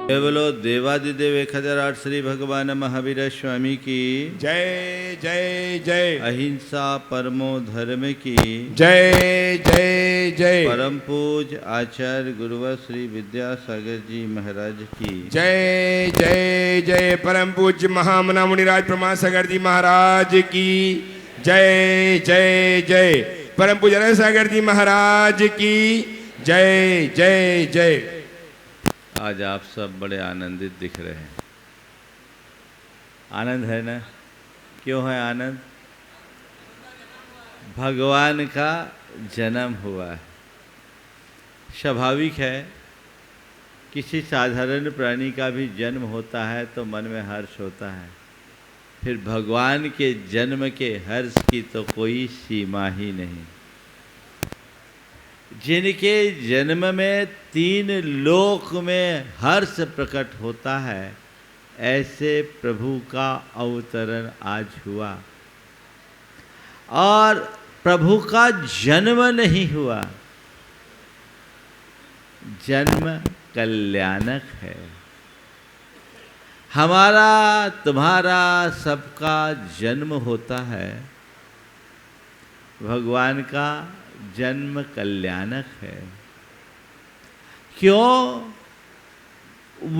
केवलो देवादिदेव 1008 श्री भगवान महावीर स्वामी की जय जय जय। अहिंसा परमो धर्म की जय जय जय। परम पूज आचार्य गुरुवर श्री विद्यासागर जी महाराज की जय जय जय। परम पूज्य महामना मुनिराज प्रमासागर जी महाराज की जय जय जय। परम पूज्य सागर जी महाराज की जय जय जय। आज आप सब बड़े आनंदित दिख रहे हैं। आनंद है ना? क्यों है आनंद? भगवान का जन्म हुआ है। स्वाभाविक है, किसी साधारण प्राणी का भी जन्म होता है तो मन में हर्ष होता है, फिर भगवान के जन्म के हर्ष की तो कोई सीमा ही नहीं। जिनके जन्म में 3 लोक में हर्ष प्रकट होता है, ऐसे प्रभु का अवतरण आज हुआ। और प्रभु का जन्म नहीं हुआ, जन्म कल्याणक है। हमारा तुम्हारा सबका जन्म होता है, भगवान का जन्म कल्याणक है। क्यों?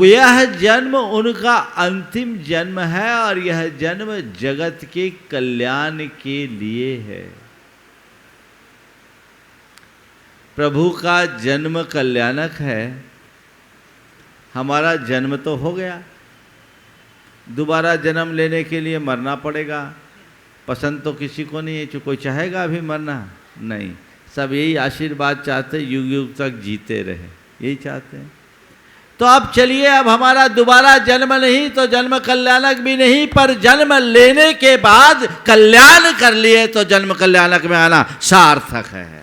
यह जन्म उनका अंतिम जन्म है और यह जन्म जगत के कल्याण के लिए है। प्रभु का जन्म कल्याणक है। हमारा जन्म तो हो गया, दोबारा जन्म लेने के लिए मरना पड़ेगा। पसंद तो किसी को नहीं है, कोई चाहेगा अभी मरना? नहीं, सब यही आशीर्वाद चाहते, युग युग तक जीते रहे, यही चाहते हैं। तो अब चलिए, अब हमारा दोबारा जन्म नहीं तो जन्म कल्याणक भी नहीं, पर जन्म लेने के बाद कल्याण कर लिए तो जन्म कल्याणक में आना सार्थक है।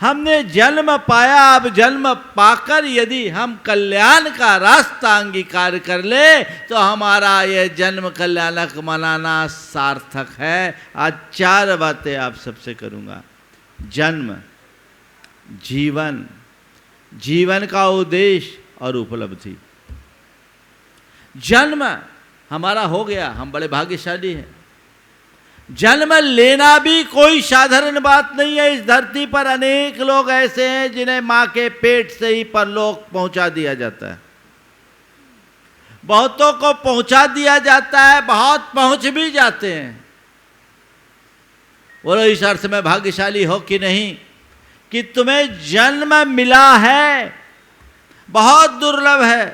हमने जन्म पाया, अब जन्म पाकर यदि हम कल्याण का रास्ता अंगीकार कर ले तो हमारा यह जन्म कल्याणक मनाना सार्थक है। आज 4 बातें आप सबसे करूंगा। जन्म, जीवन, जीवन का उद्देश्य और उपलब्धि। जन्म हमारा हो गया, हम बड़े भाग्यशाली हैं। जन्म लेना भी कोई साधारण बात नहीं है। इस धरती पर अनेक लोग ऐसे हैं जिन्हें मां के पेट से ही परलोक पहुंचा दिया जाता है। बहुतों को पहुंचा दिया जाता है, बहुत पहुंच भी जाते हैं। बोलो, इस अर्थ में भाग्यशाली हो कि नहीं कि तुम्हें जन्म मिला है। बहुत दुर्लभ है।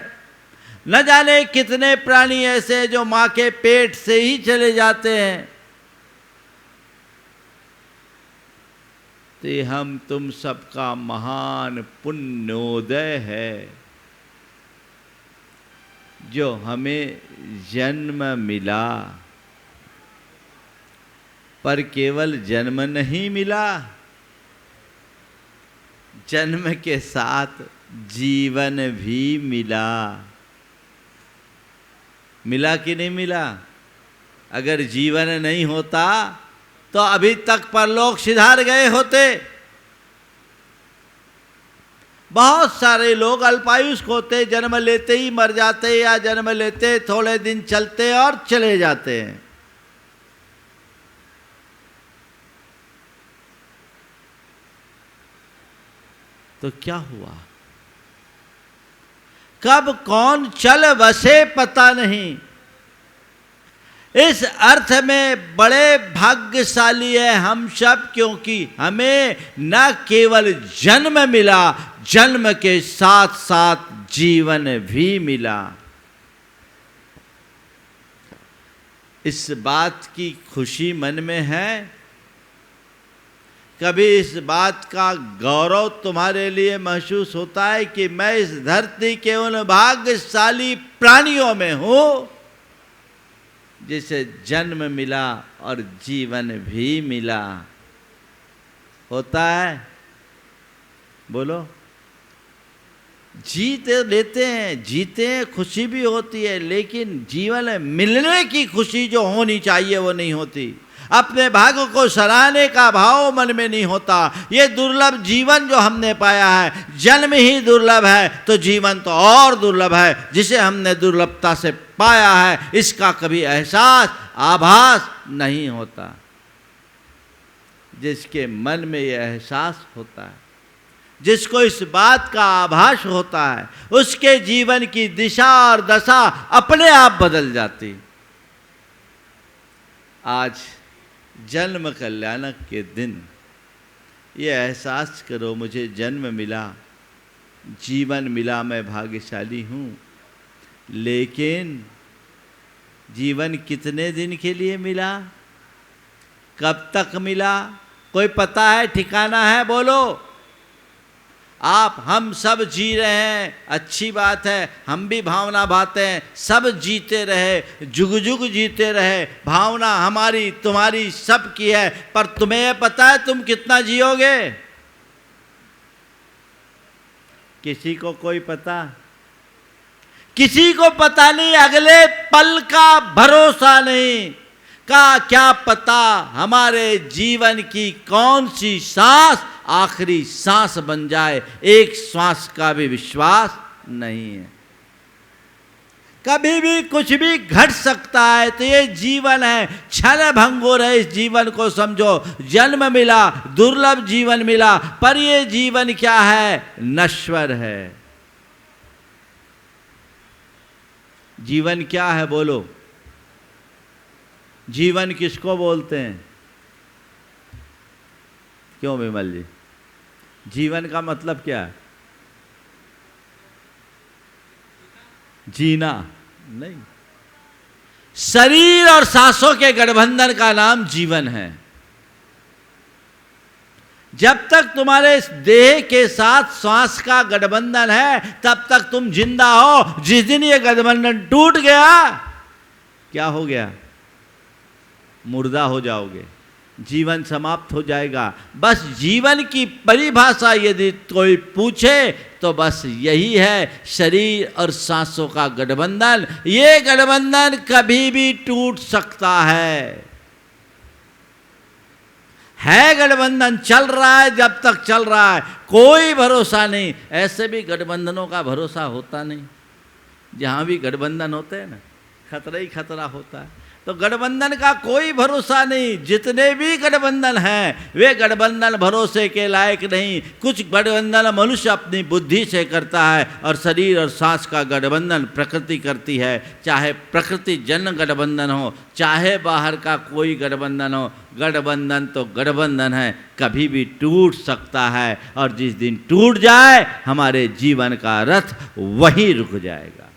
न जाने कितने प्राणी ऐसे हैं जो मां के पेट से ही चले जाते हैं। तो हम तुम सबका महान पुण्योदय है जो हमें जन्म मिला। पर केवल जन्म नहीं मिला, जन्म के साथ जीवन भी मिला। मिला कि नहीं मिला? अगर जीवन नहीं होता तो अभी तक परलोक सिधार गए होते। बहुत सारे लोग अल्पायुष्क होते, जन्म लेते ही मर जाते, या जन्म लेते थोड़े दिन चलते और चले जाते हैं। तो क्या हुआ? कब कौन चल बसे पता नहीं। इस अर्थ में बड़े भाग्यशाली है हम सब, क्योंकि हमें न केवल जन्म मिला, जन्म के साथ साथ जीवन भी मिला। इस बात की खुशी मन में है? कभी इस बात का गौरव तुम्हारे लिए महसूस होता है कि मैं इस धरती के उन भाग्यशाली प्राणियों में हूं जिसे जन्म मिला और जीवन भी मिला? होता है? बोलो। जीते लेते हैं, जीते हैं, खुशी भी होती है, लेकिन जीवन मिलने की खुशी जो होनी चाहिए वो नहीं होती। अपने भाग्य को सराहने का भाव मन में नहीं होता। ये दुर्लभ जीवन जो हमने पाया है, जन्म ही दुर्लभ है तो जीवन तो और दुर्लभ है। जिसे हमने दुर्लभता से पाया है इसका कभी एहसास आभास नहीं होता। जिसके मन में यह एहसास होता है, जिसको इस बात का आभास होता है, उसके जीवन की दिशा और दशा अपने आप बदल जाती। आज जन्म कल्याणक के दिन ये एहसास करो, मुझे जन्म मिला, जीवन मिला, मैं भाग्यशाली हूँ। लेकिन जीवन कितने दिन के लिए मिला, कब तक मिला, कोई पता है, ठिकाना है? बोलो। आप हम सब जी रहे हैं, अच्छी बात है, हम भी भावना भाते हैं, सब जीते रहे, जुग जुग जीते रहे, भावना हमारी तुम्हारी सब की है। पर तुम्हें यह पता है तुम कितना जियोगे? किसी को कोई पता? किसी को पता नहीं, अगले पल का भरोसा नहीं। का क्या पता हमारे जीवन की कौन सी सांस आखिरी सांस बन जाए, एक श्वास का भी विश्वास नहीं है। कभी भी कुछ भी घट सकता है। तो ये जीवन है, क्षण भंगुर है, इस जीवन को समझो। जन्म मिला, दुर्लभ जीवन मिला, पर ये जीवन क्या है? नश्वर है। जीवन क्या है बोलो? जीवन किसको बोलते हैं? क्यों विमल जी, जीवन का मतलब क्या है? जीना नहीं, शरीर और सांसों के गठबंधन का नाम जीवन है। जब तक तुम्हारे देह के साथ श्वास का गठबंधन है तब तक तुम जिंदा हो। जिस दिन ये गठबंधन टूट गया, क्या हो गया? मुर्दा हो जाओगे, जीवन समाप्त हो जाएगा। बस जीवन की परिभाषा यदि कोई पूछे तो बस यही है, शरीर और सांसों का गठबंधन। ये गठबंधन कभी भी टूट सकता है गठबंधन चल रहा है, जब तक चल रहा है कोई भरोसा नहीं। ऐसे भी गठबंधनों का भरोसा होता नहीं। जहाँ भी गठबंधन होते हैं ना, खतरा ही खतरा होता है। तो गठबंधन का कोई भरोसा नहीं। जितने भी गठबंधन हैं वे गठबंधन भरोसे के लायक नहीं। कुछ गठबंधन मनुष्य अपनी बुद्धि से करता है, और शरीर और सांस का गठबंधन प्रकृति करती है। चाहे प्रकृति जन्य गठबंधन हो, चाहे बाहर का कोई गठबंधन हो, गठबंधन तो गठबंधन है, कभी भी टूट सकता है। और जिस दिन टूट जाए हमारे जीवन का रथ वहीं रुक जाएगा।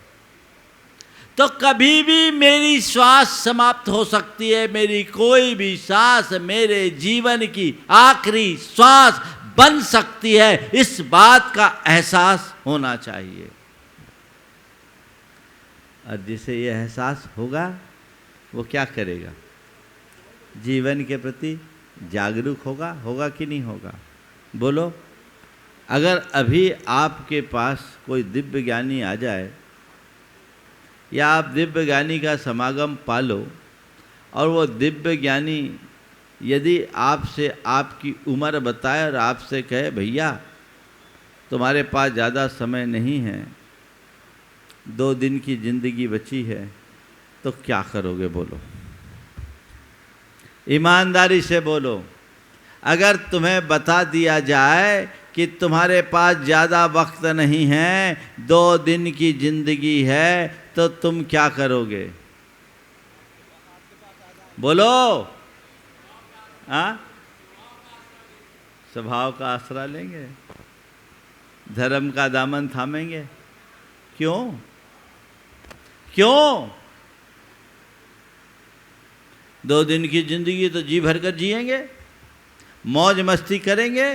तो कभी भी मेरी श्वास समाप्त हो सकती है, मेरी कोई भी सांस मेरे जीवन की आखिरी श्वास बन सकती है। इस बात का एहसास होना चाहिए। और जिसे यह एहसास होगा वो क्या करेगा? जीवन के प्रति जागरूक होगा कि नहीं होगा? बोलो। अगर अभी आपके पास कोई दिव्य ज्ञानी आ जाए, या आप दिव्य ज्ञानी का समागम पालो, और वो दिव्य ज्ञानी यदि आपसे आपकी उम्र बताए और आपसे कहे भैया तुम्हारे पास ज़्यादा समय नहीं है, 2 दिन की ज़िंदगी बची है, तो क्या करोगे? बोलो, ईमानदारी से बोलो। अगर तुम्हें बता दिया जाए कि तुम्हारे पास ज़्यादा वक्त नहीं है, 2 दिन की ज़िंदगी है, तो तुम क्या करोगे? बोलो। हाँ, स्वभाव का आसरा लेंगे, धर्म का दामन थामेंगे। क्यों? क्यों? 2 दिन की जिंदगी तो जी भर कर जिएंगे, मौज मस्ती करेंगे?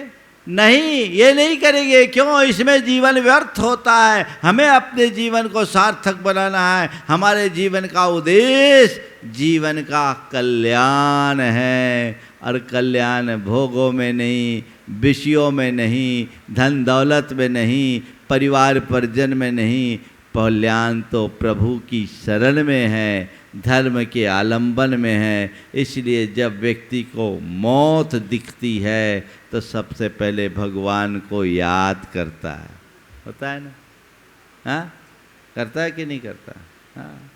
नहीं, ये नहीं करेंगे। क्यों? इसमें जीवन व्यर्थ होता है। हमें अपने जीवन को सार्थक बनाना है। हमारे जीवन का उद्देश्य जीवन का कल्याण है, और कल्याण भोगों में नहीं, विषयों में नहीं, धन दौलत में नहीं, परिवार परिजन में नहीं। कल्याण तो प्रभु की शरण में है, धर्म के आलंबन में है। इसलिए जब व्यक्ति को मौत दिखती है तो सबसे पहले भगवान को याद करता है। होता है ना? हाँ, करता है कि नहीं करता? हाँ,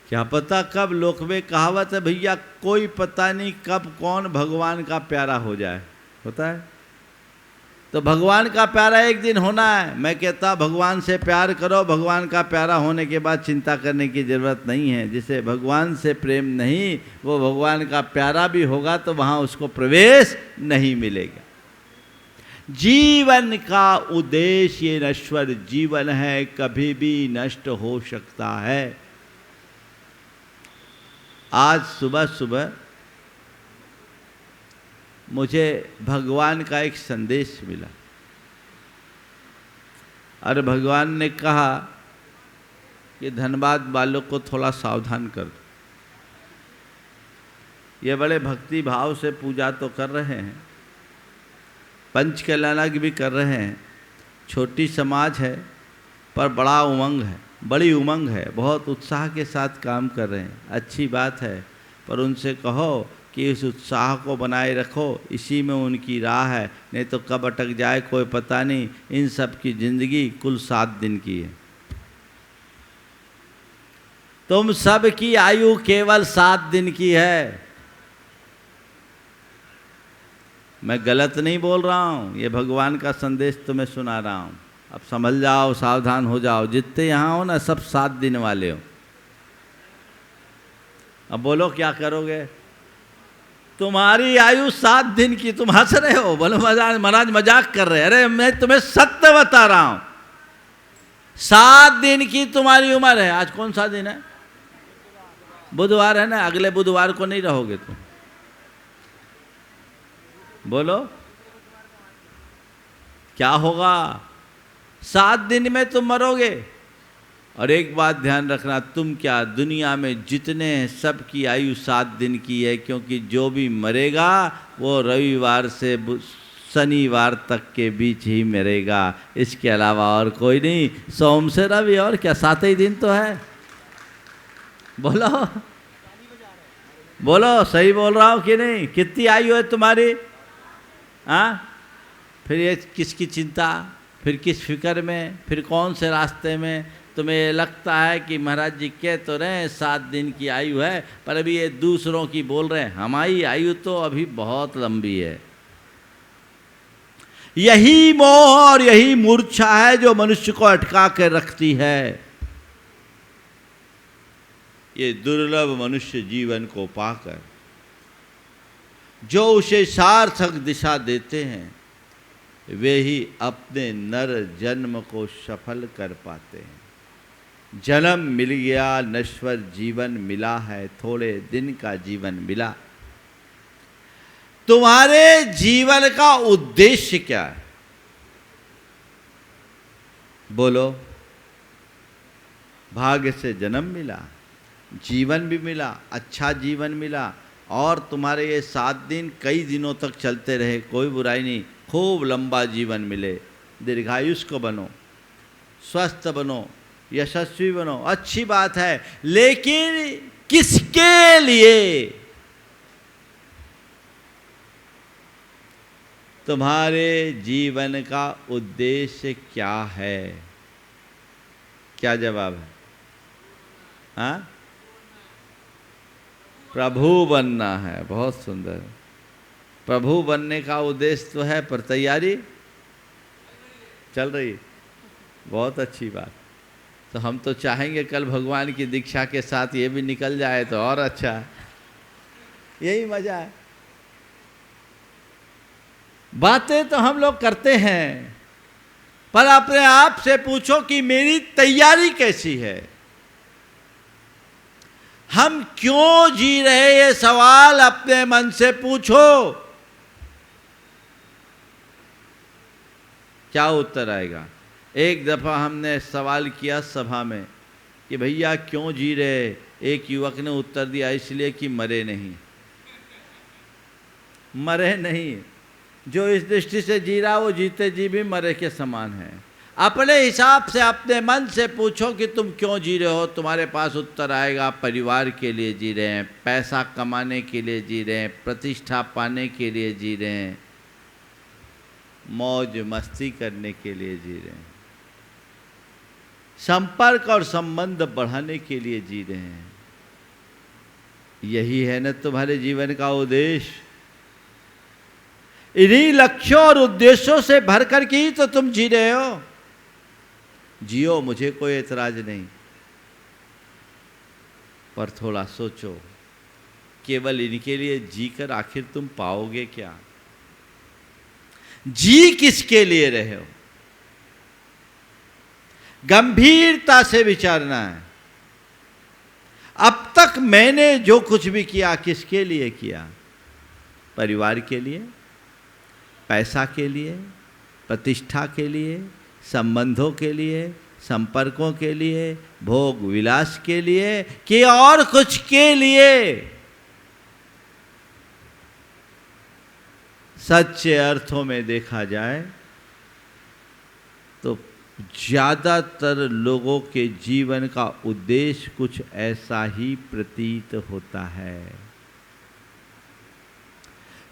क्या पता कब, लोक में कहावत है भैया, कोई पता नहीं कब कौन भगवान का प्यारा हो जाए। होता है? तो भगवान का प्यारा एक दिन होना है। मैं कहता भगवान से प्यार करो, भगवान का प्यारा होने के बाद चिंता करने की ज़रूरत नहीं है। जिसे भगवान से प्रेम नहीं, वो भगवान का प्यारा भी होगा तो वहाँ उसको प्रवेश नहीं मिलेगा। जीवन का उद्देश्य ये नश्वर जीवन है, कभी भी नष्ट हो सकता है। आज सुबह सुबह मुझे भगवान का एक संदेश मिला और भगवान ने कहा कि धनबाद वालों को थोड़ा सावधान कर दो। ये बड़े भक्ति भाव से पूजा तो कर रहे हैं, पंच कल्याणक भी कर रहे हैं, छोटी समाज है पर बड़ा उमंग है, बड़ी उमंग है, बहुत उत्साह के साथ काम कर रहे हैं। अच्छी बात है, पर उनसे कहो कि इस उत्साह को बनाए रखो, इसी में उनकी राह है, नहीं तो कब अटक जाए कोई पता नहीं। इन सब की ज़िंदगी कुल 7 दिन की है। तुम सब की आयु केवल 7 दिन की है। मैं गलत नहीं बोल रहा हूँ, ये भगवान का संदेश तुम्हें सुना रहा हूँ। अब समझ जाओ, सावधान हो जाओ। जितने यहाँ हो ना, सब 7 दिन वाले हो। अब बोलो क्या करोगे? तुम्हारी आयु 7 दिन की। तुम हंस रहे हो, बोलो महाराज मजाक कर रहे हैं। अरे मैं तुम्हें सत्य बता रहा हूं। 7 दिन की तुम्हारी उम्र है। आज कौन सा दिन है? बुधवार है ना? अगले बुधवार को नहीं रहोगे तुम। बोलो क्या होगा? 7 दिन में तुम मरोगे। और एक बात ध्यान रखना, तुम क्या, दुनिया में जितने हैं सबकी आयु 7 दिन की है, क्योंकि जो भी मरेगा वो रविवार से शनिवार तक के बीच ही मरेगा, इसके अलावा और कोई नहीं। सोम से रवि, और क्या 7 ही दिन तो है। बोलो बोलो, सही बोल रहा हूँ कि नहीं? कितनी आयु है तुम्हारी? हाँ, फिर ये किसकी चिंता, फिर किस फिक्र में, फिर कौन से रास्ते में? तुम्हें लगता है कि महाराज जी कह तो रहे हैं 7 दिन की आयु है, पर अभी ये दूसरों की बोल रहे हैं। हमारी आयु तो अभी बहुत लंबी है। यही मोह और यही मूर्छा है जो मनुष्य को अटका कर रखती है। ये दुर्लभ मनुष्य जीवन को पाकर जो उसे सार्थक दिशा देते हैं, वे ही अपने नर जन्म को सफल कर पाते हैं। जन्म मिल गया, नश्वर जीवन मिला है, थोड़े दिन का जीवन मिला। तुम्हारे जीवन का उद्देश्य क्या है? बोलो। भाग्य से जन्म मिला, जीवन भी मिला, अच्छा जीवन मिला, और तुम्हारे ये 7 दिन कई दिनों तक चलते रहे, कोई बुराई नहीं। खूब लंबा जीवन मिले, दीर्घायुष्क बनो, स्वस्थ बनो, यशस्वी बनो, अच्छी बात है। लेकिन किसके लिए? तुम्हारे जीवन का उद्देश्य क्या है? क्या जवाब है? हाँ, प्रभु बनना है। बहुत सुंदर। प्रभु बनने का उद्देश्य तो है, पर तैयारी चल रही। बहुत अच्छी बात। तो हम तो चाहेंगे कल भगवान की दीक्षा के साथ ये भी निकल जाए तो और अच्छा है। यही मजा है। बातें तो हम लोग करते हैं, पर अपने आप से पूछो कि मेरी तैयारी कैसी है? हम क्यों जी रहे, ये सवाल अपने मन से पूछो। क्या उत्तर आएगा? एक दफ़ा हमने सवाल किया सभा में कि भैया क्यों जी रहे? एक युवक ने उत्तर दिया, इसलिए कि मरे नहीं। मरे नहीं। जो इस दृष्टि से जी रहा वो जीते जी भी मरे के समान है। अपने हिसाब से अपने मन से पूछो कि तुम क्यों जी रहे हो, तुम्हारे पास उत्तर आएगा। परिवार के लिए जी रहे हैं, पैसा कमाने के लिए जी रहे हैं, प्रतिष्ठा पाने के लिए जी रहे हैं, मौज मस्ती करने के लिए जी रहे हैं, संपर्क और संबंध बढ़ाने के लिए जी रहे हैं। यही है न तुम्हारे जीवन का उद्देश्य। इन्हीं लक्ष्यों और उद्देश्यों से भर कर के ही तो तुम जी रहे हो। जियो, मुझे कोई एतराज नहीं, पर थोड़ा सोचो, केवल इनके लिए जीकर आखिर तुम पाओगे क्या? जी किसके लिए रहे हो? गंभीरता से विचारना है। अब तक मैंने जो कुछ भी किया किसके लिए किया? परिवार के लिए, पैसा के लिए, प्रतिष्ठा के लिए, संबंधों के लिए, संपर्कों के लिए, भोग विलास के लिए, कि और कुछ के लिए? सच्चे अर्थों में देखा जाए तो ज्यादातर लोगों के जीवन का उद्देश्य कुछ ऐसा ही प्रतीत होता है।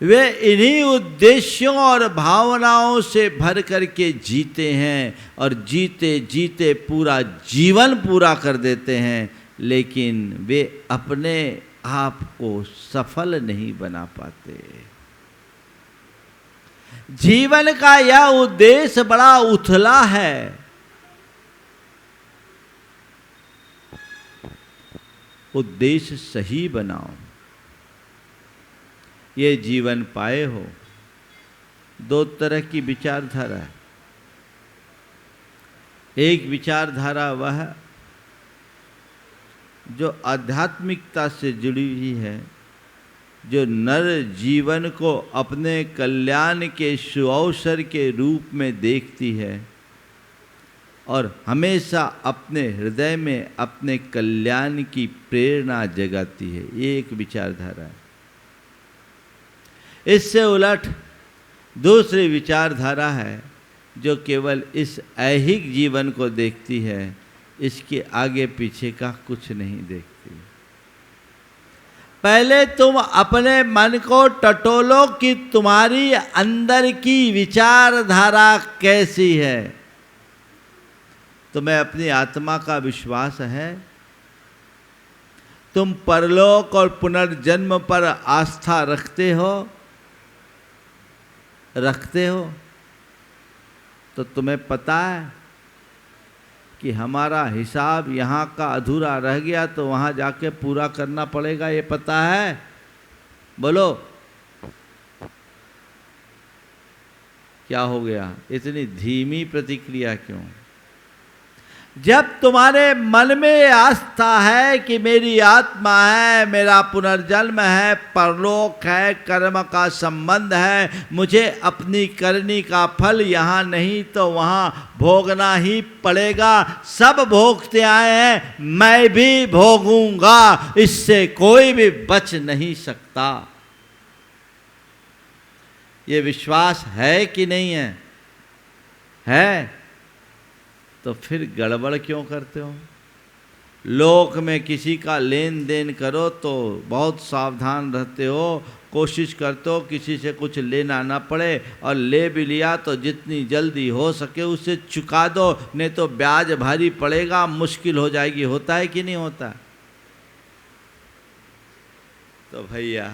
वे इन्हीं उद्देश्यों और भावनाओं से भर करके जीते हैं और जीते जीते पूरा जीवन पूरा कर देते हैं, लेकिन वे अपने आप को सफल नहीं बना पाते। जीवन का यह उद्देश्य बड़ा उथला है। उद्देश्य सही बनाओ, ये जीवन पाए हो। दो तरह की विचारधारा है। एक विचारधारा वह जो आध्यात्मिकता से जुड़ी हुई है, जो नर जीवन को अपने कल्याण के सुअवसर के रूप में देखती है और हमेशा अपने हृदय में अपने कल्याण की प्रेरणा जगाती है। ये एक विचारधारा है। इससे उलट दूसरी विचारधारा है जो केवल इस ऐहिक जीवन को देखती है, इसके आगे पीछे का कुछ नहीं देखती। पहले तुम अपने मन को टटोलो कि तुम्हारी अंदर की विचारधारा कैसी है। तुम्हें अपनी आत्मा का विश्वास है? तुम परलोक और पुनर्जन्म पर आस्था रखते हो? तो तुम्हें पता है कि हमारा हिसाब यहाँ का अधूरा रह गया तो वहाँ जाके पूरा करना पड़ेगा, ये पता है? बोलो, क्या हो गया? इतनी धीमी प्रतिक्रिया क्यों? जब तुम्हारे मन में आस्था है कि मेरी आत्मा है, मेरा पुनर्जन्म है, परलोक है, कर्म का संबंध है, मुझे अपनी करनी का फल यहाँ नहीं तो वहाँ भोगना ही पड़ेगा, सब भोगते आए हैं, मैं भी भोगूंगा, इससे कोई भी बच नहीं सकता। ये विश्वास है कि नहीं है? है तो फिर गड़बड़ क्यों करते हो? लोक में किसी का लेन देन करो तो बहुत सावधान रहते हो, कोशिश करते हो किसी से कुछ लेना ना पड़े, और ले भी लिया तो जितनी जल्दी हो सके उसे चुका दो, नहीं तो ब्याज भारी पड़ेगा, मुश्किल हो जाएगी। होता है कि नहीं होता? तो भैया,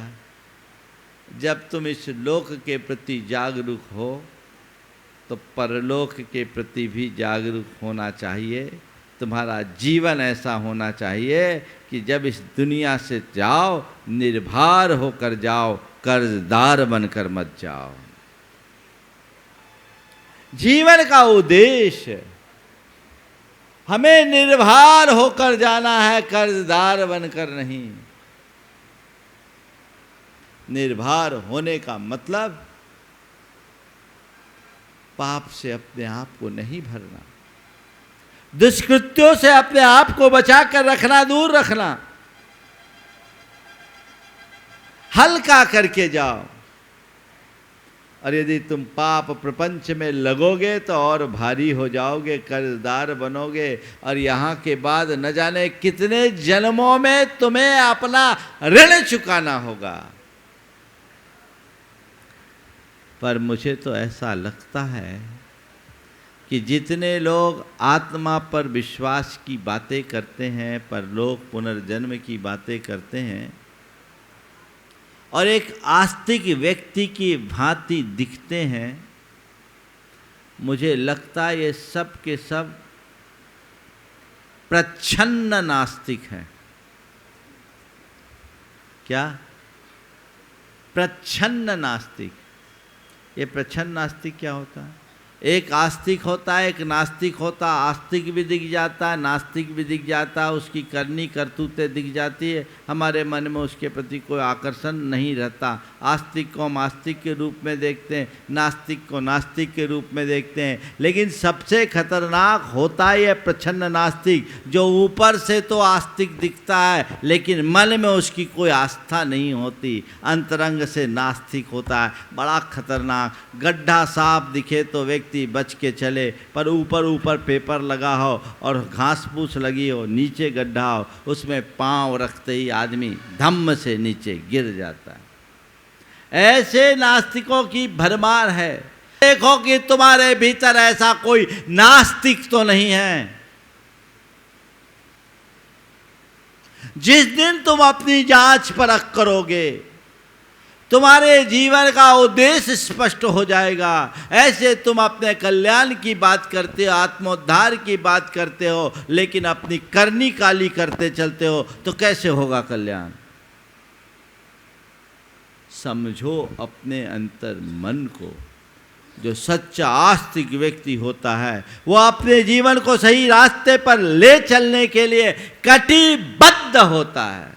जब तुम इस लोक के प्रति जागरूक हो तो परलोक के प्रति भी जागरूक होना चाहिए। तुम्हारा जीवन ऐसा होना चाहिए कि जब इस दुनिया से जाओ, निर्भर होकर जाओ, कर्जदार बनकर मत जाओ। जीवन का उद्देश्य हमें निर्भर होकर जाना है, कर्जदार बनकर नहीं। निर्भर होने का मतलब पाप से अपने आप को नहीं भरना, दुष्कृत्यों से अपने आप को बचा कर रखना, दूर रखना, हल्का करके जाओ। और यदि तुम पाप प्रपंच में लगोगे तो और भारी हो जाओगे, कर्जदार बनोगे, और यहाँ के बाद न जाने कितने जन्मों में तुम्हें अपना ऋण चुकाना होगा। पर मुझे तो ऐसा लगता है कि जितने लोग आत्मा पर विश्वास की बातें करते हैं, परलोक पुनर्जन्म की बातें करते हैं और एक आस्तिक व्यक्ति की भांति दिखते हैं, मुझे लगता है ये सब के सब प्रच्छन्न नास्तिक हैं। क्या? प्रच्छन्न नास्तिक। ये प्रच्छन्न नास्तिक क्या होता है? एक आस्तिक होता है, एक नास्तिक होता है। आस्तिक भी दिख जाता है, नास्तिक भी दिख जाता है, उसकी करनी करतूतें दिख जाती है, हमारे मन में उसके प्रति कोई आकर्षण नहीं रहता। आस्तिक को हम आस्तिक के रूप में देखते हैं, नास्तिक को नास्तिक के रूप में देखते हैं। लेकिन सबसे खतरनाक होता है ये प्रच्छन्न नास्तिक, जो ऊपर से तो आस्तिक दिखता है लेकिन मन में उसकी कोई आस्था नहीं होती, अंतरंग से नास्तिक होता है। बड़ा खतरनाक। गड्ढा साफ दिखे तो व्यक्ति बच के चले, पर ऊपर ऊपर पेपर लगा हो और घास फूस लगी हो, नीचे गड्ढा हो, उसमें पांव रखते ही आदमी धम्म से नीचे गिर जाता है। ऐसे नास्तिकों की भरमार है। देखो कि तुम्हारे भीतर ऐसा कोई नास्तिक तो नहीं है। जिस दिन तुम अपनी जांच परख करोगे, तुम्हारे जीवन का उद्देश्य स्पष्ट हो जाएगा। ऐसे तुम अपने कल्याण की बात करते हो, आत्मोद्धार की बात करते हो, लेकिन अपनी करनी काली करते चलते हो, तो कैसे होगा कल्याण? समझो अपने अंतर मन को। जो सच्चा आस्तिक व्यक्ति होता है वो अपने जीवन को सही रास्ते पर ले चलने के लिए कटिबद्ध होता है।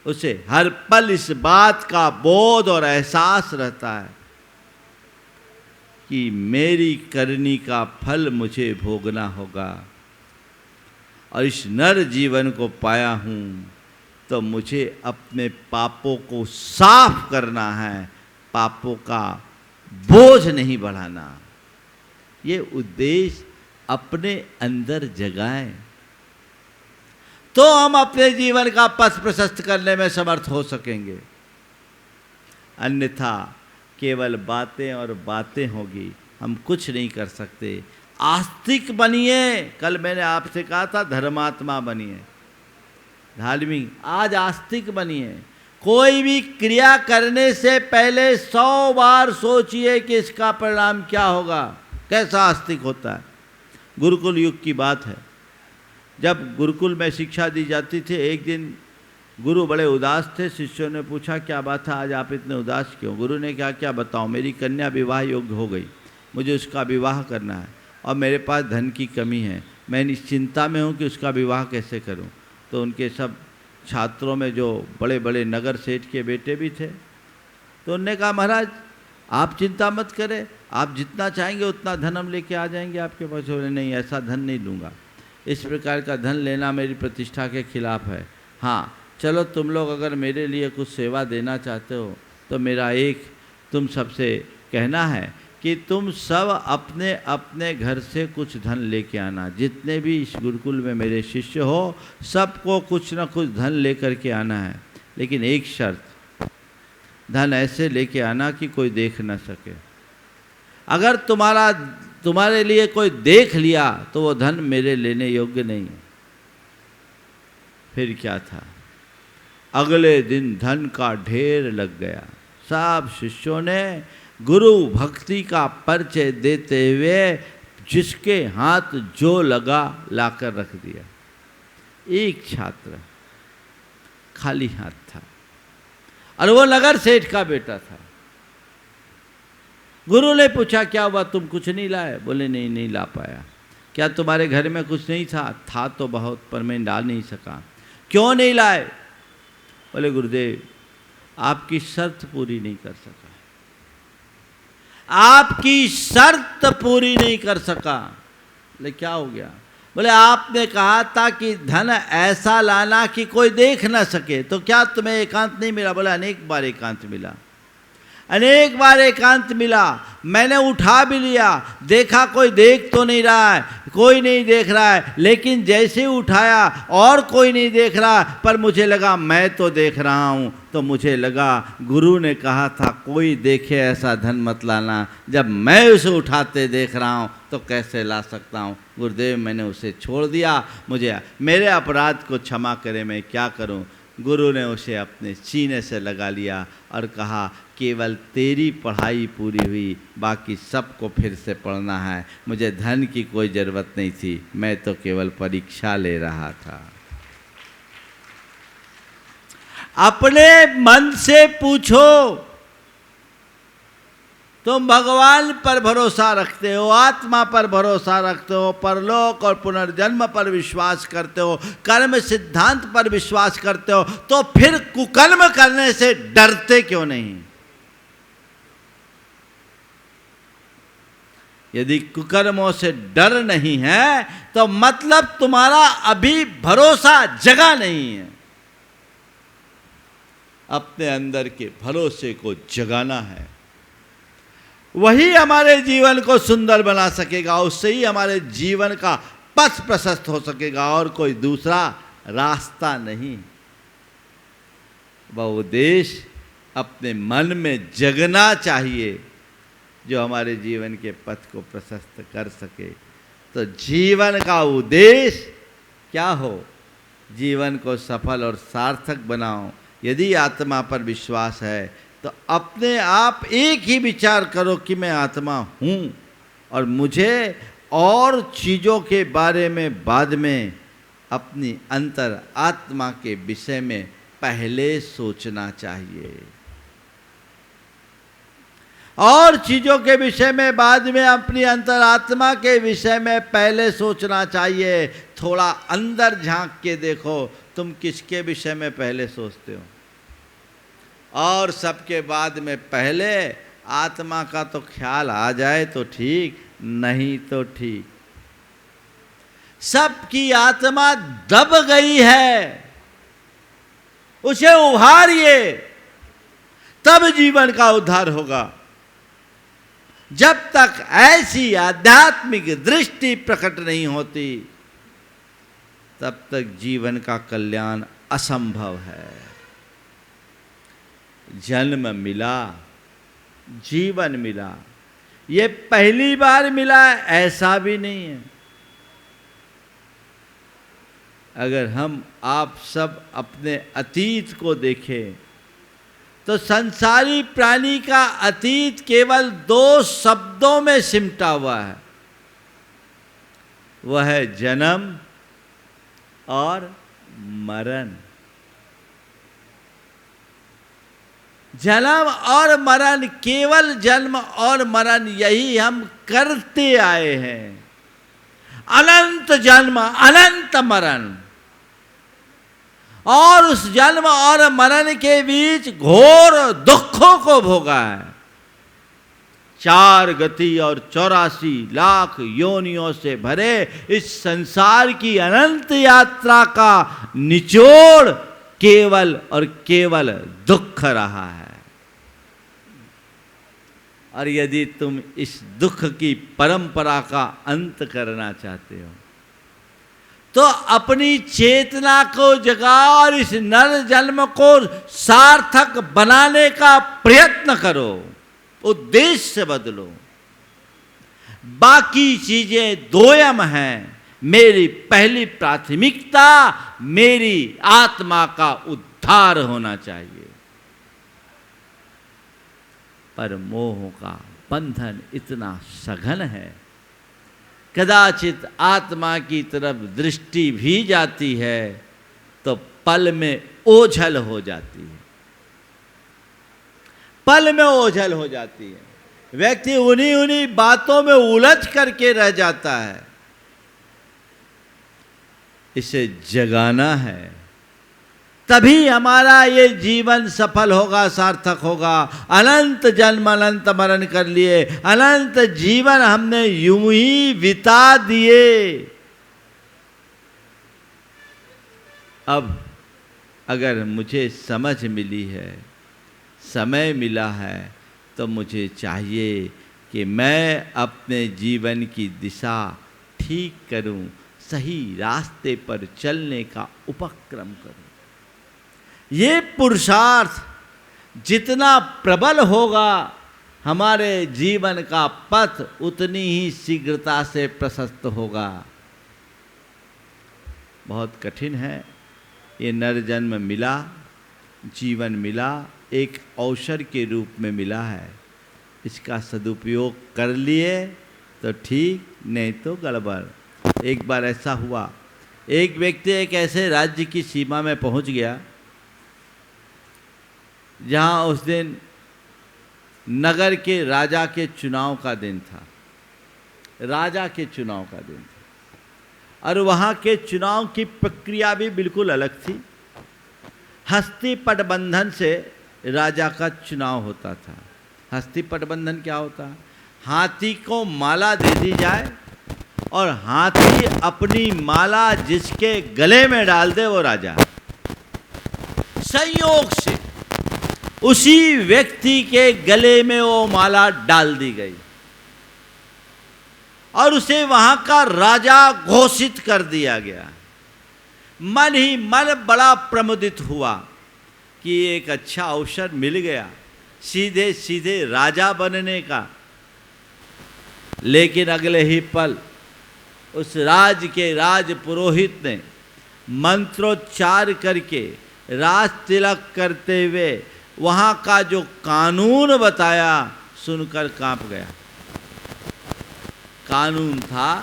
उसे हर पल इस बात का बोध और एहसास रहता है कि मेरी करनी का फल मुझे भोगना होगा, और इस नर जीवन को पाया हूं तो मुझे अपने पापों को साफ करना है, पापों का बोझ नहीं बढ़ाना। ये उद्देश्य अपने अंदर जगाएं तो हम अपने जीवन का पथ प्रशस्त करने में समर्थ हो सकेंगे। अन्यथा केवल बातें और बातें होगी, हम कुछ नहीं कर सकते। आस्तिक बनिए। कल मैंने आपसे कहा था धर्मात्मा बनिए, धार्मिक। आज आस्तिक बनिए। कोई भी क्रिया करने से पहले 100 बार सोचिए कि इसका परिणाम क्या होगा, कैसा आस्तिक होता है। गुरुकुल युग की बात है, जब गुरुकुल में शिक्षा दी जाती थी, एक दिन गुरु बड़े उदास थे। शिष्यों ने पूछा क्या बात है, आज आप इतने उदास क्यों? गुरु ने कहा क्या बताऊं, मेरी कन्या विवाह योग्य हो गई, मुझे उसका विवाह करना है और मेरे पास धन की कमी है, मैं इस चिंता में हूं कि उसका विवाह कैसे करूं। तो उनके सब छात्रों में जो बड़े बड़े नगर सेठ के बेटे भी थे, तो उनने कहा महाराज आप चिंता मत करें, आप जितना चाहेंगे उतना धन हम लेके आ जाएंगे आपके पास। बोले नहीं, ऐसा धन नहीं लूँगा, इस प्रकार का धन लेना मेरी प्रतिष्ठा के खिलाफ है। हाँ चलो, तुम लोग अगर मेरे लिए कुछ सेवा देना चाहते हो तो मेरा एक तुम सबसे कहना है कि तुम सब अपने अपने घर से कुछ धन लेके आना। जितने भी इस गुरुकुल में मेरे शिष्य हो सबको कुछ न कुछ धन लेकर के आना है, लेकिन एक शर्त, धन ऐसे लेके आना कि कोई देख न सके। अगर तुम्हारे लिए कोई देख लिया तो वो धन मेरे लेने योग्य नहीं है। फिर क्या था, अगले दिन धन का ढेर लग गया। सब शिष्यों ने गुरु भक्ति का परिचय देते हुए जिसके हाथ जो लगा लाकर रख दिया। एक छात्र खाली हाथ था और वो नगर सेठ का बेटा था। गुरु ने पूछा क्या हुआ, तुम कुछ नहीं लाए? बोले नहीं, नहीं ला पाया। क्या तुम्हारे घर में कुछ नहीं था? था तो बहुत, पर मैं ला नहीं सका। क्यों नहीं लाए? बोले गुरुदेव आपकी शर्त पूरी नहीं कर सका। आपकी शर्त पूरी नहीं कर सका। बोले क्या हो गया? बोले आपने कहा था कि धन ऐसा लाना कि कोई देख ना सके, तो क्या तुम्हें एकांत नहीं मिला? बोला अनेक बार एकांत मिला। अनेक बार एकांत मिला, मैंने उठा भी लिया, देखा कोई देख तो नहीं रहा है, कोई नहीं देख रहा है, लेकिन जैसे उठाया और कोई नहीं देख रहा, पर मुझे लगा मैं तो देख रहा हूँ। तो मुझे लगा गुरु ने कहा था कोई देखे ऐसा धन मत लाना, जब मैं उसे उठाते देख रहा हूँ तो कैसे ला सकता हूँ। गुरुदेव मैंने उसे छोड़ दिया, मुझे मेरे अपराध को क्षमा करे, मैं क्या करूँ। गुरु ने उसे अपने सीने से लगा लिया और कहा केवल तेरी पढ़ाई पूरी हुई, बाकी सबको फिर से पढ़ना है। मुझे धन की कोई ज़रूरत नहीं थी, मैं तो केवल परीक्षा ले रहा था। अपने मन से पूछो, तुम भगवान पर भरोसा रखते हो, आत्मा पर भरोसा रखते हो, परलोक और पुनर्जन्म पर विश्वास करते हो, कर्म सिद्धांत पर विश्वास करते हो, तो फिर कुकर्म करने से डरते क्यों नहीं? यदि कुकर्मों से डर नहीं है तो मतलब तुम्हारा अभी भरोसा जगा नहीं है। अपने अंदर के भरोसे को जगाना है, वही हमारे जीवन को सुंदर बना सकेगा, उससे ही हमारे जीवन का पथ प्रशस्त हो सकेगा, और कोई दूसरा रास्ता नहीं। वह उद्देश्य अपने मन में जगना चाहिए जो हमारे जीवन के पथ को प्रशस्त कर सके। तो जीवन का उद्देश्य क्या हो? जीवन को सफल और सार्थक बनाओ। यदि आत्मा पर विश्वास है तो अपने आप एक ही विचार करो कि मैं आत्मा हूँ और मुझे और चीज़ों के बारे में बाद में अपनी अंतर आत्मा के विषय में पहले सोचना चाहिए। और चीज़ों के विषय में बाद में अपनी अंतरात्मा के विषय में पहले सोचना चाहिए। थोड़ा अंदर झांक के देखो, तुम किसके विषय में पहले सोचते हो? और सबके बाद में पहले आत्मा का तो ख्याल आ जाए तो ठीक, नहीं तो ठीक। सबकी आत्मा दब गई है, उसे उभारिए, तब जीवन का उद्धार होगा। जब तक ऐसी आध्यात्मिक दृष्टि प्रकट नहीं होती तब तक जीवन का कल्याण असंभव है। जन्म मिला, जीवन मिला, ये पहली बार मिला ऐसा भी नहीं है। अगर हम आप सब अपने अतीत को देखें तो संसारी प्राणी का अतीत केवल 2 शब्दों में सिमटा हुआ है, वह है जन्म और मरण। जन्म और मरण, केवल जन्म और मरण, यही हम करते आए हैं। अनंत जन्म अनंत मरण, और उस जन्म और मरण के बीच घोर दुखों को भोगा है। 4 गति और 84 लाख योनियों से भरे इस संसार की अनंत यात्रा का निचोड़ केवल और केवल दुख रहा है। और यदि तुम इस दुख की परंपरा का अंत करना चाहते हो तो अपनी चेतना को जगा और इस नर जन्म को सार्थक बनाने का प्रयत्न करो, उद्देश्य बदलो। बाकी चीजें दोयम हैं, मेरी पहली प्राथमिकता मेरी आत्मा का उद्धार होना चाहिए। पर मोह का बंधन इतना सघन है, कदाचित आत्मा की तरफ दृष्टि भी जाती है तो पल में ओझल हो जाती है, पल में ओझल हो जाती है। व्यक्ति उन्हीं बातों में उलझ करके रह जाता है। इसे जगाना है, तभी हमारा ये जीवन सफल होगा, सार्थक होगा। अनंत जन्म अनंत मरण कर लिए, अनंत जीवन हमने यूं ही बिता दिए। अब अगर मुझे समझ मिली है, समय मिला है, तो मुझे चाहिए कि मैं अपने जीवन की दिशा ठीक करूं, सही रास्ते पर चलने का उपक्रम करूं। ये पुरुषार्थ जितना प्रबल होगा, हमारे जीवन का पथ उतनी ही शीघ्रता से प्रशस्त होगा। बहुत कठिन है, ये नर जन्म मिला, जीवन मिला, एक अवसर के रूप में मिला है। इसका सदुपयोग कर लिए तो ठीक, नहीं तो गड़बड़। एक बार ऐसा हुआ, एक व्यक्ति एक ऐसे राज्य की सीमा में पहुंच गया जहां उस दिन नगर के राजा के चुनाव का दिन था। राजा के चुनाव का दिन था और वहां के चुनाव की प्रक्रिया भी बिल्कुल अलग थी। हस्ती पटबंधन से राजा का चुनाव होता था। हस्ती पटबंधन क्या होता? हाथी को माला दे दी जाए और हाथी अपनी माला जिसके गले में डाल दे वो राजा। संयोग से उसी व्यक्ति के गले में वो माला डाल दी गई और उसे वहां का राजा घोषित कर दिया गया। मन ही मन बड़ा प्रमुदित हुआ कि एक अच्छा अवसर मिल गया सीधे सीधे राजा बनने का। लेकिन अगले ही पल उस राज के राज पुरोहित ने मंत्रोच्चार करके राज तिलक करते हुए वहाँ का जो कानून बताया सुनकर कांप गया। कानून था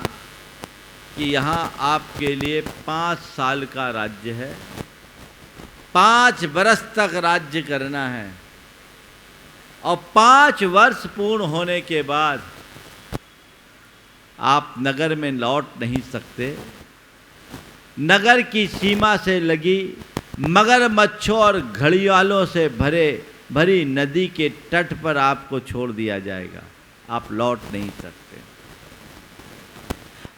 कि यहाँ आपके लिए 5 साल का राज्य है, 5 वर्ष तक राज्य करना है और 5 वर्ष पूर्ण होने के बाद आप नगर में लौट नहीं सकते। नगर की सीमा से लगी मगरमच्छों और घड़ियालों से भरी नदी के तट पर आपको छोड़ दिया जाएगा, आप लौट नहीं सकते।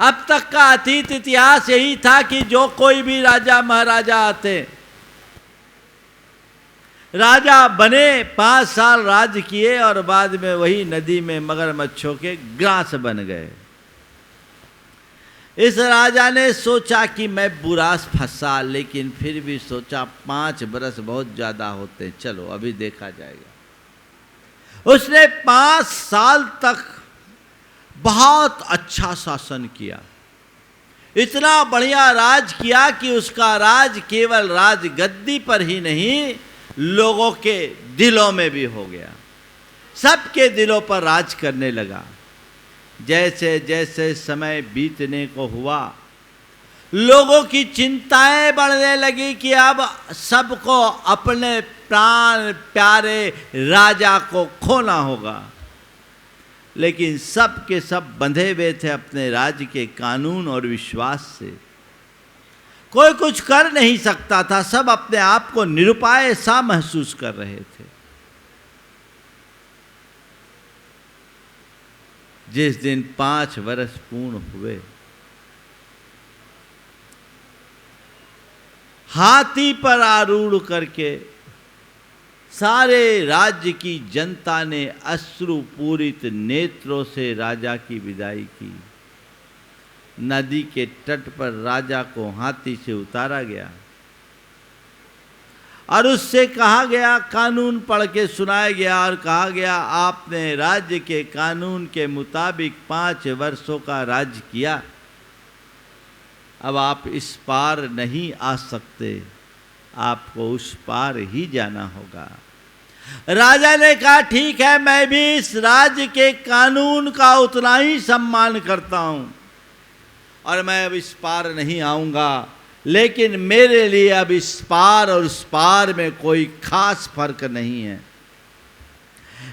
अब तक का अतीत इतिहास यही था कि जो कोई भी राजा महाराजा आते, राजा बने, 5 साल राज किए और बाद में वही नदी में मगरमच्छों के ग्रास बन गए। इस राजा ने सोचा कि मैं बुरा फंसा, लेकिन फिर भी सोचा 5 बरस बहुत ज़्यादा होते, चलो अभी देखा जाएगा। उसने 5 साल तक बहुत अच्छा शासन किया, इतना बढ़िया राज किया कि उसका राज केवल राजगद्दी पर ही नहीं, लोगों के दिलों में भी हो गया। सबके दिलों पर राज करने लगा। जैसे जैसे समय बीतने को हुआ, लोगों की चिंताएं बढ़ने लगी कि अब सबको अपने प्राण प्यारे राजा को खोना होगा। लेकिन सब के सब बंधे हुए थे अपने राज्य के कानून और विश्वास से। कोई कुछ कर नहीं सकता था, सब अपने आप को निरुपाय सा महसूस कर रहे थे। जिस दिन 5 वर्ष पूर्ण हुए, हाथी पर आरूढ़ करके सारे राज्य की जनता ने अश्रुपूरित नेत्रों से राजा की विदाई की। नदी के तट पर राजा को हाथी से उतारा गया और उससे कहा गया, कानून पढ़ के सुनाया गया और कहा गया, आपने राज्य के कानून के मुताबिक 5 वर्षों का राज्य किया, अब आप इस पार नहीं आ सकते, आपको उस पार ही जाना होगा। राजा ने कहा, ठीक है, मैं भी इस राज्य के कानून का उतना ही सम्मान करता हूं और मैं अब इस पार नहीं आऊंगा, लेकिन मेरे लिए अब इस पार और उस पार में कोई खास फर्क नहीं है।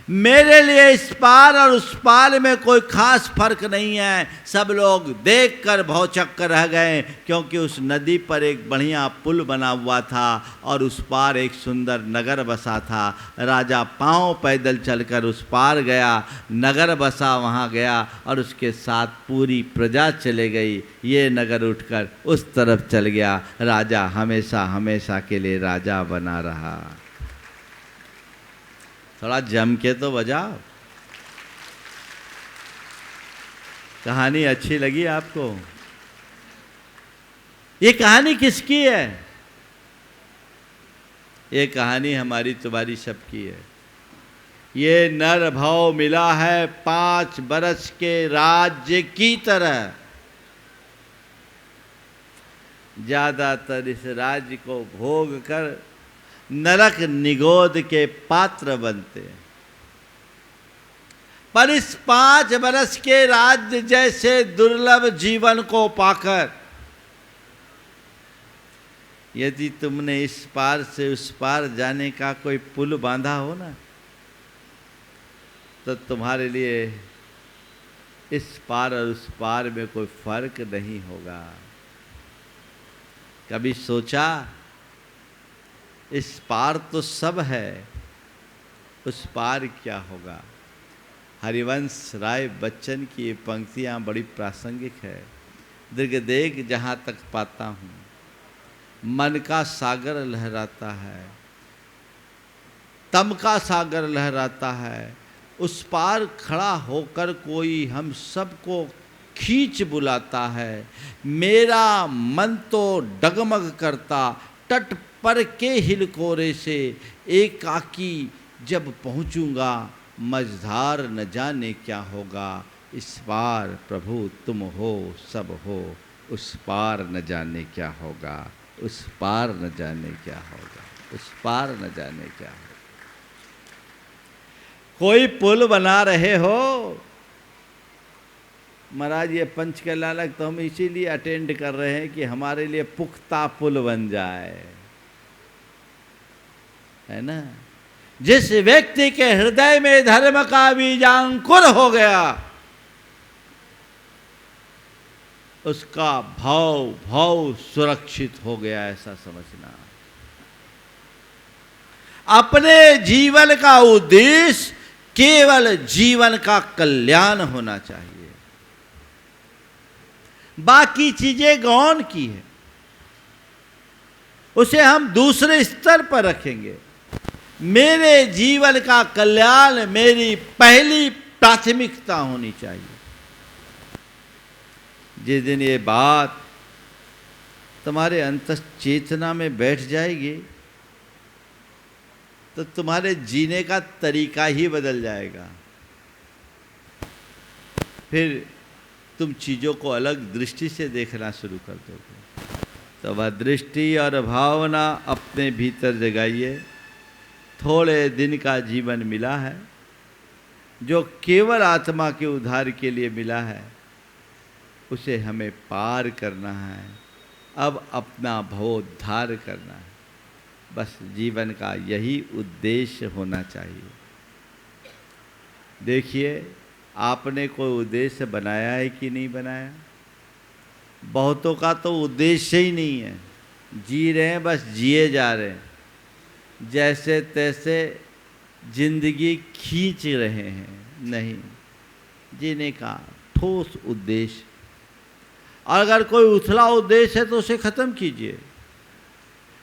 मेरे लिए इस पार और उस पार में कोई खास फर्क नहीं है। सब लोग देखकर भौचक्क रह गए, क्योंकि उस नदी पर एक बढ़िया पुल बना हुआ था और उस पार एक सुंदर नगर बसा था। राजा पांव पैदल चलकर उस पार गया, नगर बसा वहाँ गया और उसके साथ पूरी प्रजा चले गई। ये नगर उठकर उस तरफ चल गया। राजा हमेशा हमेशा के लिए राजा बना रहा। थोड़ा जम के तो बजाओ। कहानी अच्छी लगी आपको? ये कहानी किसकी है? ये कहानी हमारी तुम्हारी सबकी है। ये नर भाव मिला है 5 बरस के राज्य की तरह। ज्यादातर इस राज्य को भोग कर नरक निगोद के पात्र बनते हैं, पर इस 5 बरस के राज्य जैसे दुर्लभ जीवन को पाकर यदि तुमने इस पार से उस पार जाने का कोई पुल बांधा हो ना, तो तुम्हारे लिए इस पार और उस पार में कोई फर्क नहीं होगा। कभी सोचा इस पार तो सब है, उस पार क्या होगा? हरिवंश राय बच्चन की ये पंक्तियाँ बड़ी प्रासंगिक है। दीर्घदेख जहाँ तक पाता हूँ, मन का सागर लहराता है, तम का सागर लहराता है, उस पार खड़ा होकर कोई हम सबको खींच बुलाता है। मेरा मन तो डगमग करता तट पर के हिलकोरे से, एकाकी जब पहुँचूंगा मझधार न जाने क्या होगा। इस पार प्रभु तुम हो सब हो, उस पार न जाने क्या होगा, उस पार न जाने क्या होगा, उस पार न जाने क्या होगा। कोई पुल बना रहे हो महाराज, ये पंच कल्याणक तो हम इसीलिए अटेंड कर रहे हैं कि हमारे लिए पुख्ता पुल बन जाए, है ना। जिस व्यक्ति के हृदय में धर्म का बीजांकुर हो गया, उसका भाव सुरक्षित हो गया, ऐसा समझना। अपने जीवन का उद्देश्य केवल जीवन का कल्याण होना चाहिए, बाकी चीजें गौण की है, उसे हम दूसरे स्तर पर रखेंगे। मेरे जीवन का कल्याण मेरी पहली प्राथमिकता होनी चाहिए। जिस दिन ये बात तुम्हारे अंतश्चेतना में बैठ जाएगी, तो तुम्हारे जीने का तरीका ही बदल जाएगा। फिर तुम चीज़ों को अलग दृष्टि से देखना शुरू कर दोगे। तो वह दृष्टि और भावना अपने भीतर जगाइए। थोड़े दिन का जीवन मिला है, जो केवल आत्मा के उद्धार के लिए मिला है, उसे हमें पार करना है। अब अपना भवोद्धार करना है, बस जीवन का यही उद्देश्य होना चाहिए। देखिए, आपने कोई उद्देश्य बनाया है कि नहीं बनाया? बहुतों का तो उद्देश्य ही नहीं है, जी रहे हैं, बस जिए जा रहे हैं, जैसे तैसे जिंदगी खींच रहे हैं। नहीं, जीने का ठोस उद्देश्य, और अगर कोई उथला उद्देश्य है तो उसे खत्म कीजिए।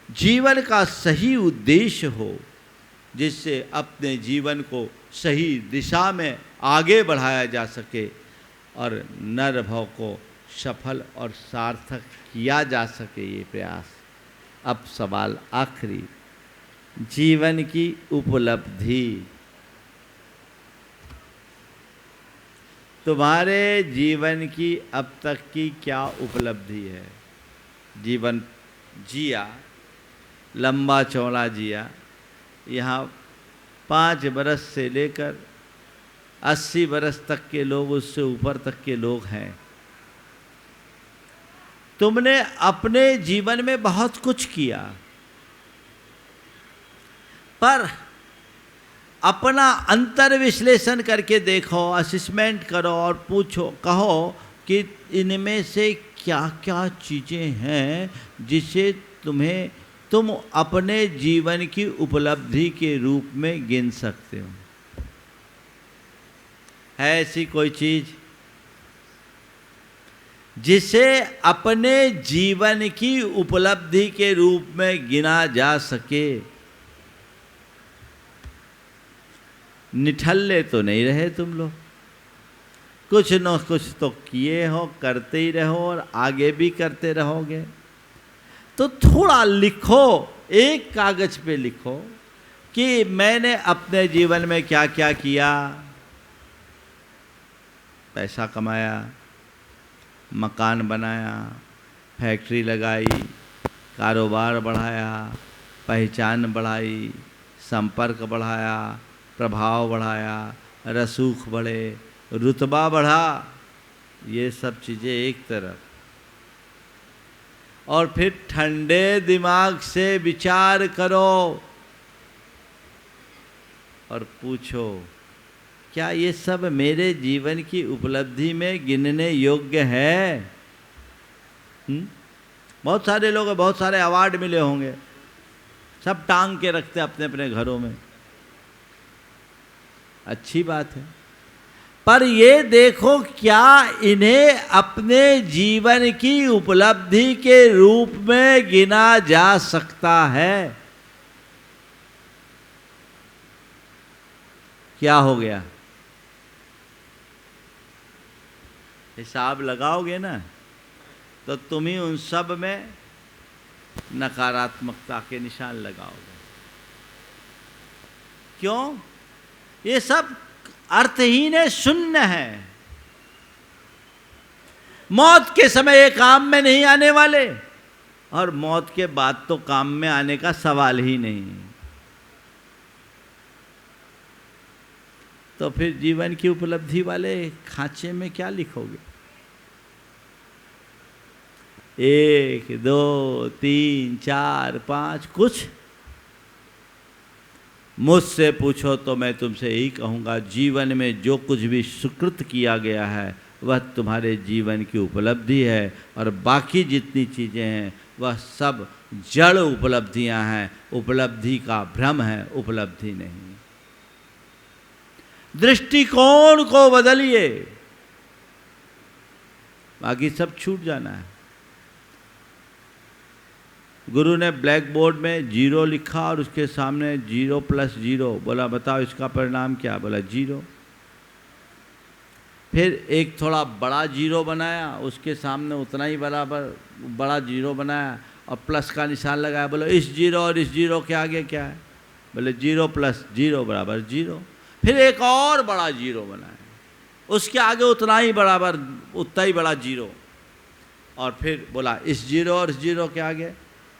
जीवन का सही उद्देश्य हो, जिससे अपने जीवन को सही दिशा में आगे बढ़ाया जा सके और नर भव को सफल और सार्थक किया जा सके, ये प्रयास। अब सवाल आखिरी, जीवन की उपलब्धि। तुम्हारे जीवन की अब तक की क्या उपलब्धि है? जीवन जिया, लंबा चौड़ा जिया। यहाँ 5 बरस से लेकर 80 बरस तक के लोग, उससे ऊपर तक के लोग हैं। तुमने अपने जीवन में बहुत कुछ किया, पर अपना अंतर विश्लेषण करके देखो, असेसमेंट करो और पूछो, कहो कि इनमें से क्या क्या चीज़ें हैं जिसे तुम अपने जीवन की उपलब्धि के रूप में गिन सकते हो। है ऐसी कोई चीज़ जिसे अपने जीवन की उपलब्धि के रूप में गिना जा सके? निठल्ले तो नहीं रहे तुम लोग, कुछ न कुछ तो किए हो, करते ही रहो और आगे भी करते रहोगे। तो थोड़ा लिखो, एक कागज पे लिखो कि मैंने अपने जीवन में क्या क्या किया। पैसा कमाया, मकान बनाया, फैक्ट्री लगाई, कारोबार बढ़ाया, पहचान बढ़ाई, संपर्क बढ़ाया, प्रभाव बढ़ाया, रसूख बढ़े, रुतबा बढ़ा, ये सब चीज़ें एक तरफ। और फिर ठंडे दिमाग से विचार करो और पूछो, क्या ये सब मेरे जीवन की उपलब्धि में गिनने योग्य है? बहुत सारे लोग, बहुत सारे अवार्ड मिले होंगे, सब टांग के रखते अपने अपने घरों में, अच्छी बात है, पर ये देखो क्या इन्हें अपने जीवन की उपलब्धि के रूप में गिना जा सकता है? क्या हो गया? हिसाब लगाओगे ना तो तुम ही उन सब में नकारात्मकता के निशान लगाओगे। क्यों? ये सब अर्थहीन है, शून्य है। मौत के समय ये काम में नहीं आने वाले, और मौत के बाद तो काम में आने का सवाल ही नहीं। तो फिर जीवन की उपलब्धि वाले खांचे में क्या लिखोगे? 1, 2, 3, 4, 5 कुछ? मुझसे पूछो तो मैं तुमसे यही कहूँगा, जीवन में जो कुछ भी सुकृत किया गया है वह तुम्हारे जीवन की उपलब्धि है, और बाकी जितनी चीज़ें हैं वह सब जड़ उपलब्धियां हैं, उपलब्धि का भ्रम है, उपलब्धि नहीं। दृष्टिकोण को बदलिए, बाकी सब छूट जाना है। गुरु ने ब्लैक बोर्ड में 0 लिखा और उसके सामने 0 + 0, बोला बताओ इसका परिणाम क्या? बोला 0। फिर एक थोड़ा बड़ा 0 बनाया, उसके सामने उतना ही बराबर बड़ा 0 बनाया और प्लस का निशान लगाया। बोला इस 0 और इस 0 के आगे क्या है? बोले 0 + 0 = 0। फिर एक और बड़ा 0 बनाया, उसके आगे उतना ही बड़ा 0, और फिर बोला इस 0 और इस 0 के आगे?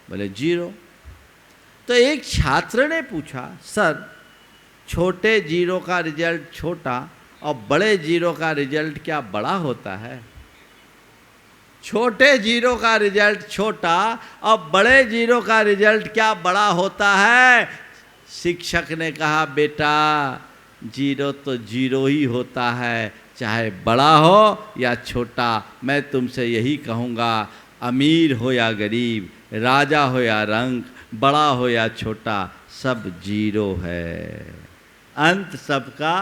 बोले 0। तो एक छात्र ने पूछा, सर छोटे 0 का रिजल्ट छोटा और बड़े 0 का रिजल्ट क्या बड़ा होता है? छोटे 0 का रिजल्ट छोटा और बड़े 0 का रिजल्ट क्या बड़ा होता है? शिक्षक ने कहा, बेटा 0 तो 0 ही होता है, चाहे बड़ा हो या छोटा। मैं तुमसे यही कहूँगा, अमीर हो या गरीब, राजा हो या रंक, बड़ा हो या छोटा, सब 0 है। अंत सबका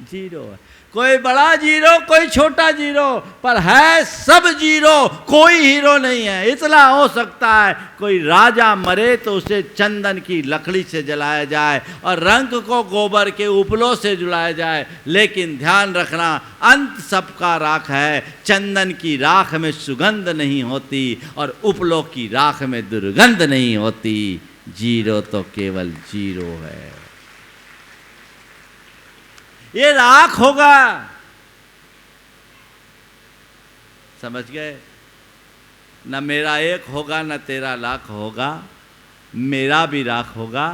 0 है। कोई बड़ा 0, कोई छोटा 0, पर है सब 0। कोई हीरो नहीं है। इतना हो सकता है कोई राजा मरे तो उसे चंदन की लकड़ी से जलाया जाए और रंक को गोबर के उपलों से जलाया जाए, लेकिन ध्यान रखना अंत सबका राख है। चंदन की राख में सुगंध नहीं होती और उपलों की राख में दुर्गंध नहीं होती। 0 तो केवल 0 है। ये राख होगा, समझ गए? न मेरा 1 होगा न तेरा लाख होगा, मेरा भी राख होगा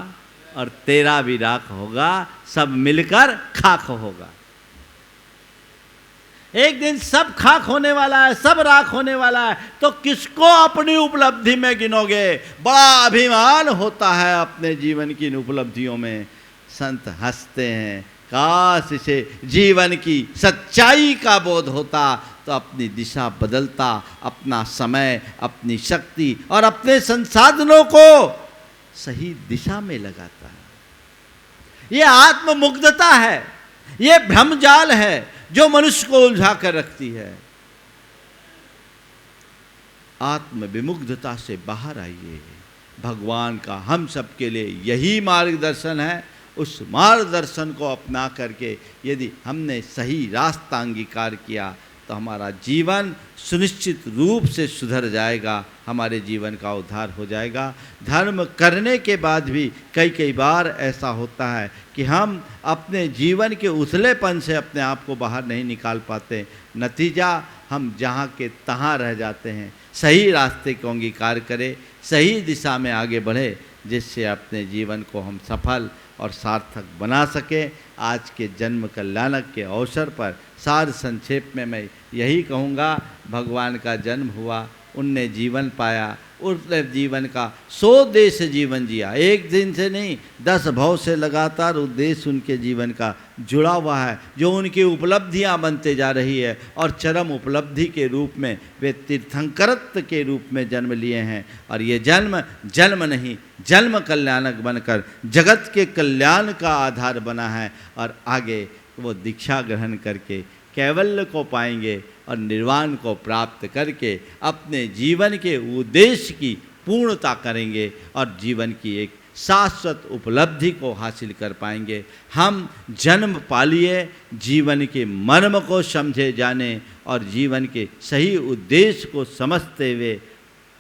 और तेरा भी राख होगा, सब मिलकर खाक होगा। एक दिन सब खाक होने वाला है, सब राख होने वाला है, तो किसको अपनी उपलब्धि में गिनोगे? बड़ा अभिमान होता है अपने जीवन की उपलब्धियों में। संत हंसते हैं, काश इसे जीवन की सच्चाई का बोध होता तो अपनी दिशा बदलता, अपना समय, अपनी शक्ति और अपने संसाधनों को सही दिशा में लगाता। ये आत्ममुग्धता है, ये भ्रमजाल है जो मनुष्य को उलझा कर रखती है। आत्मविमुग्धता से बाहर आइए। भगवान का हम सबके लिए यही मार्गदर्शन है उस मार्गदर्शन को अपना करके यदि हमने सही रास्ता अंगीकार किया तो हमारा जीवन सुनिश्चित रूप से सुधर जाएगा, हमारे जीवन का उद्धार हो जाएगा। धर्म करने के बाद भी कई बार ऐसा होता है कि हम अपने जीवन के उथलेपन से अपने आप को बाहर नहीं निकाल पाते, नतीजा हम जहाँ के तहाँ रह जाते हैं। सही रास्ते को अंगीकार करें, सही दिशा में आगे बढ़े, जिससे अपने जीवन को हम सफल और सार्थक बना सकें। आज के जन्म कल्याणक के अवसर पर सार संक्षेप में मैं यही कहूँगा, भगवान का जन्म हुआ, उनने जीवन पाया, उस जीवन का 100 देश जीवन जिया, एक दिन से नहीं 10 भव से लगातार उद्देश्य उनके जीवन का जुड़ा हुआ है, जो उनकी उपलब्धियां बनते जा रही है और चरम उपलब्धि के रूप में वे तीर्थंकरत्व के रूप में जन्म लिए हैं। और ये जन्म नहीं, जन्म कल्याणक बनकर जगत के कल्याण का आधार बना है। और आगे वो दीक्षा ग्रहण करके कैवल्य को पाएंगे और निर्वाण को प्राप्त करके अपने जीवन के उद्देश्य की पूर्णता करेंगे और जीवन की एक शाश्वत उपलब्धि को हासिल कर पाएंगे। हम जन्म पालिए, जीवन के मर्म को समझे जाने और जीवन के सही उद्देश्य को समझते हुए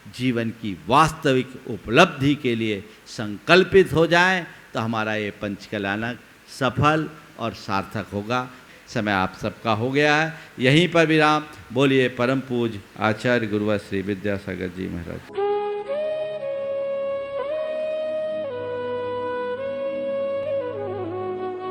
जीवन की वास्तविक उपलब्धि के लिए संकल्पित हो जाएं, तो हमारा ये पंचकल्याणक सफल और सार्थक होगा। समय आप सबका हो गया है, यहीं पर विराम। बोलिए परम पूज्य आचार्य गुरुवर श्री विद्यासागर जी महाराज।